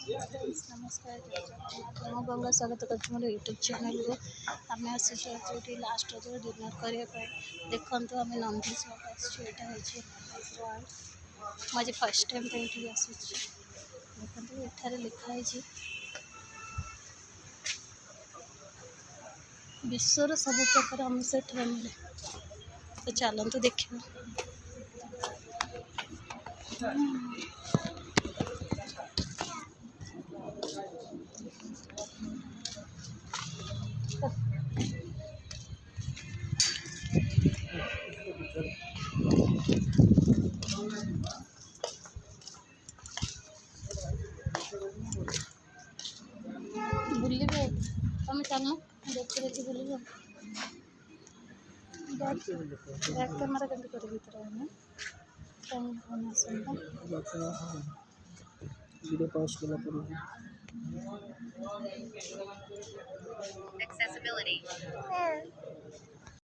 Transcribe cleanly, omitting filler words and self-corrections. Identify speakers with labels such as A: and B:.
A: Friends नमस्कार मैं गंगा स्वागत कर यूट्यूब चैनल को आम आसी लास्ट रज डिनर करने देखते आम नॉनभेज यहाँ मुझे फर्स्ट टाइम ये आसूँ देखते एठार लिखाई विश्वर सब प्रकार आमिष एठार मिले तो चलतु देखा बुलिबे तुम चल देखते देखी बुल बैक कैमेरा के
B: वीडियो पॉज कला पर
C: Accessibility.